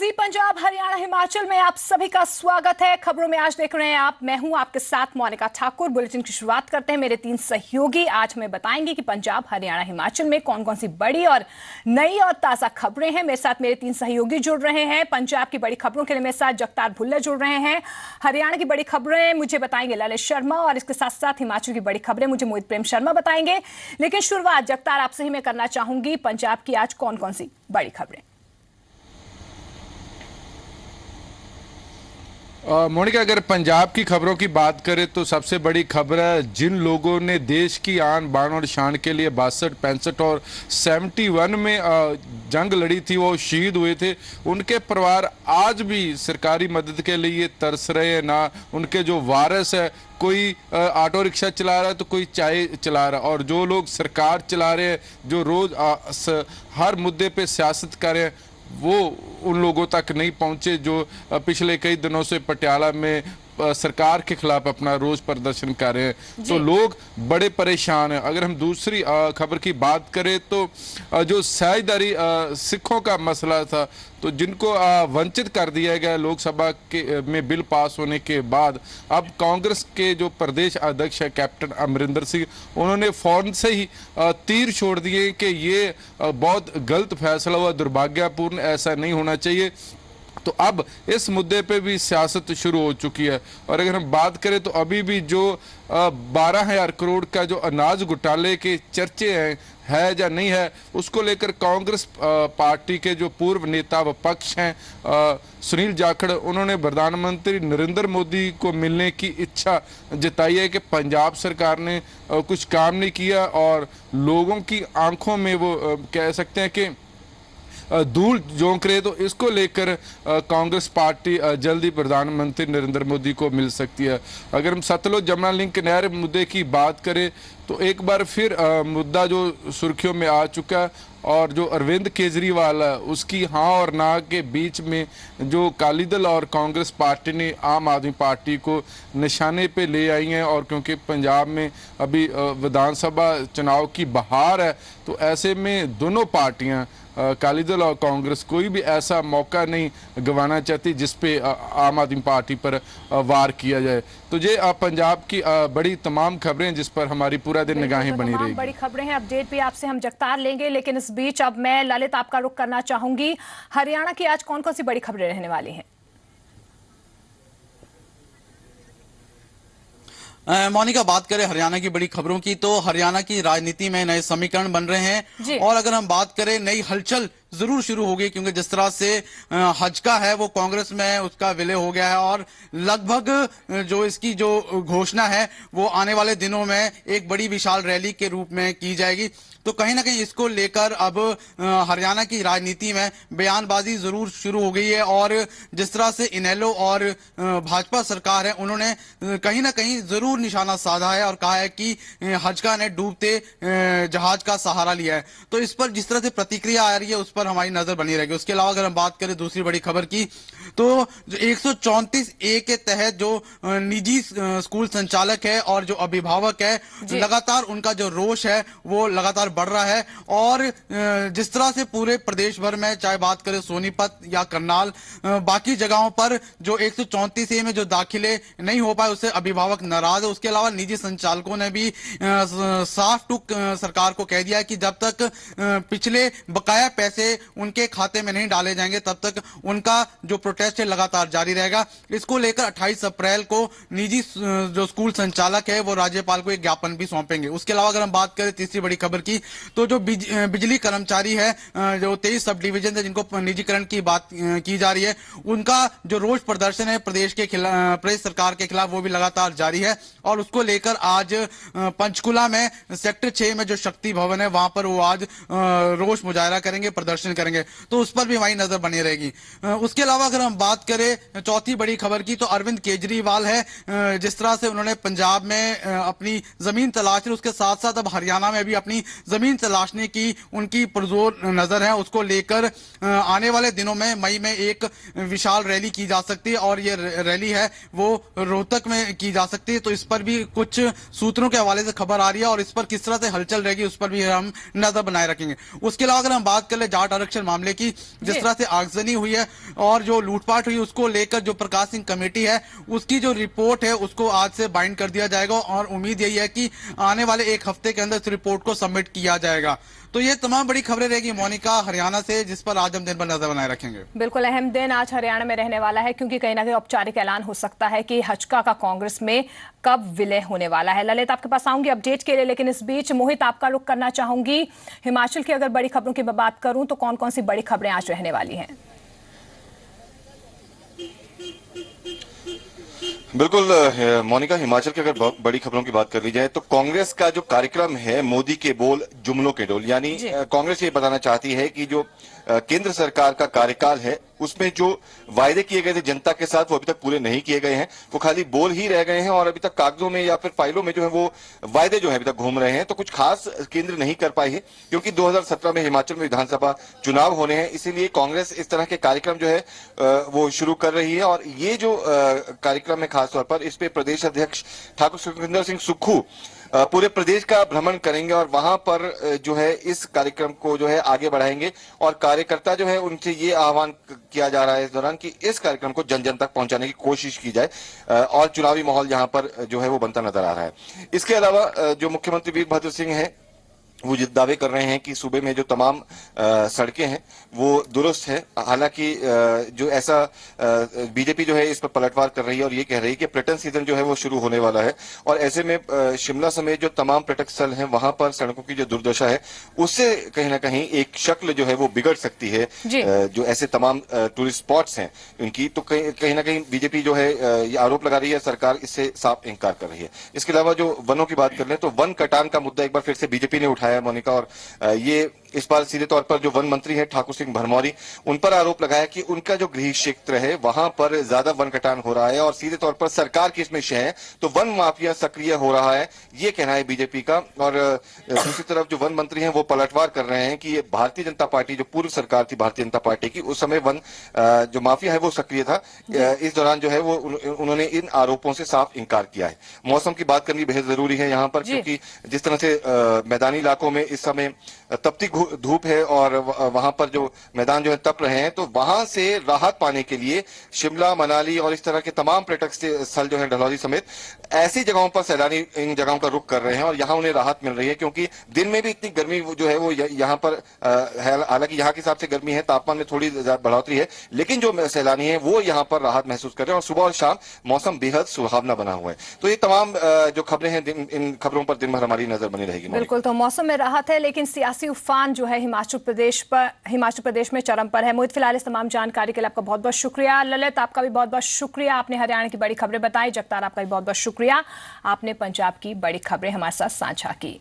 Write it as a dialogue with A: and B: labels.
A: जी पंजाब, हरियाणा, हिमाचल में आप सभी का स्वागत है। खबरों में आज देख रहे हैं आप, मैं हूं आपके साथ मोनिका ठाकुर। बुलेटिन की शुरुआत करते हैं। मेरे 3 सहयोगी आज हमें बताएंगे कि पंजाब, हरियाणा, हिमाचल में कौन कौन सी बड़ी और नई और ताजा खबरें हैं। मेरे साथ मेरे 3 सहयोगी जुड़ रहे हैं। पंजाब की बड़ी खबरों के लिए मेरे साथ जगतार भुल्लर जुड़ रहे हैं। हरियाणा की बड़ी खबरें मुझे बताएंगे ललित शर्मा, और इसके साथ साथ हिमाचल की बड़ी खबरें मुझे मोहित प्रेम शर्मा बताएंगे। लेकिन शुरुआत जगतार आपसे ही मैं करना चाहूंगी। पंजाब की आज कौन कौन सी बड़ी खबरें?
B: मोनिका, अगर पंजाब की खबरों की बात करें तो सबसे बड़ी खबर है, जिन लोगों ने देश की आन बान और शान के लिए 62, 65 और 71 में जंग लड़ी थी, वो शहीद हुए थे। उनके परिवार आज भी सरकारी मदद के लिए तरस रहे हैं। ना उनके जो वारिस है, कोई ऑटो रिक्शा चला रहा है तो कोई चाय चला रहा है, और जो लोग सरकार चला रहे हैं, जो रोज हर मुद्दे पे सियासत कर रहे हैं, वो उन लोगों तक नहीं पहुंचे जो पिछले कई दिनों से पटियाला में सरकार के खिलाफ अपना रोज प्रदर्शन कर रहे हैं। तो लोग बड़े परेशान हैं। अगर हम दूसरी खबर की बात करें तो जो साझेदारी सिखों का मसला था, तो जिनको वंचित कर दिया गया लोकसभा के में बिल पास होने के बाद, अब कांग्रेस के जो प्रदेश अध्यक्ष है कैप्टन अमरिंदर सिंह, उन्होंने फौरन से ही तीर छोड़ दिए कि ये बहुत गलत फैसला हुआ, दुर्भाग्यपूर्ण, ऐसा नहीं होना चाहिए। तो अब इस मुद्दे पे भी सियासत शुरू हो चुकी है। और अगर हम बात करें तो अभी भी जो 12,000 करोड़ का जो अनाज घोटाले के चर्चे हैं, है या नहीं है, उसको लेकर कांग्रेस पार्टी के जो पूर्व नेता विपक्ष हैं सुनील जाखड़, उन्होंने प्रधानमंत्री नरेंद्र मोदी को मिलने की इच्छा जताई है कि पंजाब सरकार ने कुछ काम नहीं किया, और लोगों की आंखों में वो कह सकते हैं कि धूल झोंक रहे। तो इसको लेकर कांग्रेस पार्टी जल्दी प्रधानमंत्री नरेंद्र मोदी को मिल सकती है। अगर हम सतलुज जमुना लिंक नहर मुद्दे की बात करें तो एक बार फिर मुद्दा जो सुर्खियों में आ चुका है, और जो अरविंद केजरीवाल है, उसकी हाँ और ना के बीच में जो अकाली दल और कांग्रेस पार्टी ने आम आदमी पार्टी को निशाने पे ले आई हैं। और क्योंकि पंजाब में अभी विधानसभा चुनाव की बहार है, तो ऐसे में दोनों पार्टियां, अकाली दल और कांग्रेस, कोई भी ऐसा मौका नहीं गंवाना चाहती जिसपे आम आदमी पार्टी पर वार किया जाए। तो ये पंजाब की बड़ी तमाम खबरें जिस पर हमारी पूरा दिन निगाहें बनी रहेगी।
A: बड़ी खबरें हैं, अपडेट भी आपसे हम जगतार लेंगे। लेकिन इस बीच अब मैं ललित आपका रुख करना चाहूंगी। हरियाणा की आज कौन कौन सी बड़ी खबरें रहने वाली हैं?
C: मोनिका, बात करें हरियाणा की बड़ी खबरों की तो हरियाणा की राजनीति में नए समीकरण बन रहे हैं। और अगर हम बात करें, नई हलचल जरूर शुरू हो गई, क्योंकि जिस तरह से हज का है वो कांग्रेस में उसका विलय हो गया है, और लगभग जो इसकी जो घोषणा है वो आने वाले दिनों में एक बड़ी विशाल रैली के रूप में की जाएगी। तो कहीं ना कहीं इसको लेकर अब हरियाणा की राजनीति में बयानबाजी जरूर शुरू हो गई है। और जिस तरह से इनेलो और भाजपा सरकार है, उन्होंने कहीं ना कहीं जरूर निशाना साधा है और कहा है कि हजका ने डूबते जहाज का सहारा लिया है। तो इस पर जिस तरह से प्रतिक्रिया आ रही है उस पर हमारी नजर बनी रहेगी। उसके अलावा अगर हम बात करें दूसरी बड़ी खबर की, तो 134A के तहत जो निजी स्कूल संचालक है और जो अभिभावक है, लगातार उनका जो रोष है वो लगातार बढ़ रहा है। और जिस तरह से पूरे प्रदेश भर में, चाहे बात करें सोनीपत या करनाल, बाकी जगहों पर जो 134A में जो दाखिले नहीं हो पाए उससे अभिभावक नाराज है। उसके अलावा निजी संचालकों ने भी साफ टूक सरकार को कह दिया है कि जब तक पिछले बकाया पैसे उनके खाते में नहीं डाले जाएंगे तब तक उनका जो प्रोटेस्ट है लगातार जारी रहेगा। इसको लेकर 28 अप्रैल को निजी जो स्कूल संचालक है वो राज्यपाल को एक ज्ञापन भी सौंपेंगे। उसके अलावा अगर हम बात करें तीसरी बड़ी खबर की, तो जो बिजली कर्मचारी है, जो 23 सब डिवीजन है जिनको निजीकरण की बात की जा रही है, उनका जो रोष प्रदर्शन है प्रदेश के खिलाफ, प्रदेश सरकार के खिलाफ, वो भी लगातार जारी है। और उसको लेकर आज पंचकुला में सेक्टर 6 में जो शक्ति भवन है वहां पर वो आज रोष मुजाहरा करेंगे, प्रदर्शन करेंगे। तो उस पर भी हमारी नजर बनी रहेगी। उसके अलावा अगर हम बात करें चौथी बड़ी खबर की, तो अरविंद केजरीवाल है, जिस तरह से उन्होंने पंजाब में अपनी जमीन तलाश ली, उसके साथ साथ अब हरियाणा में भी अपनी जमीन तलाशने की उनकी पुरजोर नजर है। उसको लेकर आने वाले दिनों में मई में एक विशाल रैली की जा सकती है और ये रैली है वो रोहतक में की जा सकती है। तो इस पर भी कुछ सूत्रों के हवाले से खबर आ रही है और इस पर किस तरह से हलचल रहेगी उस पर भी हम नजर बनाए रखेंगे। उसके अलावा अगर हम बात कर ले जाट आरक्षण मामले की, जिस तरह से आगजनी हुई है और जो लूटपाट हुई उसको लेकर जो प्रकाश सिंह कमेटी है उसकी जो रिपोर्ट है उसको आज से बाइंड कर दिया जाएगा और उम्मीद यही है कि आने वाले एक हफ्ते के अंदर इस रिपोर्ट को सबमिट किया जाएगा। तो ये तमाम बड़ी खबरें रहेगी मोनिका हरियाणा से, जिस पर आज हम दिन भर नजर बनाए रखेंगे।
A: बिल्कुल अहम दिन आज हरियाणा में रहने वाला है, क्योंकि कहीं ना कहीं औपचारिक ऐलान हो सकता है कि हजका का कांग्रेस में कब विलय होने वाला है। ललित आपके पास आऊंगी अपडेट के लिए, लेकिन इस बीच मोहित आपका रुख करना चाहूंगी। हिमाचल की अगर बड़ी खबरों की मैं बात करूं तो कौन कौन सी बड़ी खबरें आज रहने वाली हैं?
D: बिल्कुल मोनिका, हिमाचल की अगर बड़ी खबरों की बात कर ली जाए तो कांग्रेस का जो कार्यक्रम है मोदी के बोल जुमलों के डोल, यानी कांग्रेस ये बताना चाहती है कि जो केंद्र सरकार का कार्यकाल है उसमें जो वायदे किए गए थे जनता के साथ वो अभी तक पूरे नहीं किए गए हैं, वो खाली बोल ही रह गए हैं और अभी तक कागजों में या फिर फाइलों में जो है वो वायदे जो है अभी तक घूम रहे हैं। तो कुछ खास केंद्र नहीं कर पाई है क्योंकि 2017 में हिमाचल में विधानसभा चुनाव होने हैं, इसीलिए कांग्रेस इस तरह के कार्यक्रम जो है वो शुरू कर रही है। और ये जो कार्यक्रम है खासतौर पर इस पे प्रदेश अध्यक्ष ठाकुर सुखविंदर सिंह सुक्खू पूरे प्रदेश का भ्रमण करेंगे और वहां पर जो है इस कार्यक्रम को जो है आगे बढ़ाएंगे और कार्यकर्ता जो है उनसे ये आह्वान किया जा रहा है इस दौरान कि इस कार्यक्रम को जन जन तक पहुंचाने की कोशिश की जाए और चुनावी माहौल यहां पर जो है वो बनता नजर आ रहा है। इसके अलावा जो मुख्यमंत्री वीरभद्र सिंह है वो दावे कर रहे हैं कि सूबे में जो तमाम सड़कें हैं वो दुरुस्त है। हालांकि जो ऐसा बीजेपी जो है इस पर पलटवार कर रही है और ये कह रही है कि पर्यटन सीजन जो है वो शुरू होने वाला है और ऐसे में शिमला समेत जो तमाम पर्यटक स्थल हैं वहां पर सड़कों की जो दुर्दशा है उससे कहीं ना कहीं एक शक्ल जो है वो बिगड़ सकती है। जो ऐसे तमाम टूरिस्ट स्पॉट्स हैं उनकी, तो कहीं ना कहीं बीजेपी जो है ये आरोप लगा रही है, सरकार इससे साफ इंकार कर रही है। इसके अलावा जो वनों की बात कर लें तो वन कटान का मुद्दा एक बार फिर से बीजेपी ने उठाया मोनिका, और ये इस बार सीधे तौर पर जो वन मंत्री हैं ठाकुर सिंह भरमौरी, उन पर आरोप लगाया कि उनका जो गृह क्षेत्र है वहां पर ज्यादा वन कटान हो रहा है और सीधे तौर पर सरकार की इसमें शय है, तो वन माफिया सक्रिय हो रहा है, ये कहना है बीजेपी का। और दूसरी तरफ जो वन मंत्री हैं वो पलटवार कर रहे हैं कि ये भारतीय जनता पार्टी, जो पूर्व सरकार थी भारतीय जनता पार्टी की, उस समय वन जो माफिया है वो सक्रिय था। इस दौरान जो है वो उन्होंने इन आरोपों से साफ इंकार किया है। मौसम की बात करनी बेहद जरूरी है यहाँ पर, क्योंकि जिस तरह से मैदानी इलाकों में इस समय तपती धूप है और वहां पर जो मैदान जो है तप रहे हैं, तो वहां से राहत पाने के लिए शिमला, मनाली और इस तरह के तमाम पर्यटक स्थल जो है डलहौजी समेत ऐसी जगहों पर सैलानी इन जगहों का रुख कर रहे हैं और यहाँ उन्हें राहत मिल रही है, क्योंकि दिन में भी इतनी गर्मी जो है वो यहाँ पर हालांकि यहाँ के हिसाब से गर्मी है, तापमान में थोड़ी बढ़ोतरी है, लेकिन जो सैलानी है वो यहाँ पर राहत महसूस कर रहे हैं और सुबह और शाम मौसम बेहद सुहावना बना हुआ है। तो ये तमाम जो खबरें हैं इन खबरों पर दिन भर हमारी नजर बनी रहेगी।
A: बिल्कुल, तो मौसम में राहत है, लेकिन सियासी उफान जो है हिमाचल प्रदेश में चरम पर है। मोहित, फिलहाल इस तमाम जानकारी के लिए आपका बहुत बहुत शुक्रिया। ललित, आपका भी बहुत बहुत शुक्रिया, आपने हरियाणा की बड़ी खबरें बताई। जगतार, आपका भी बहुत बहुत शुक्रिया, आपने पंजाब की बड़ी खबरें हमारे साथ साझा की।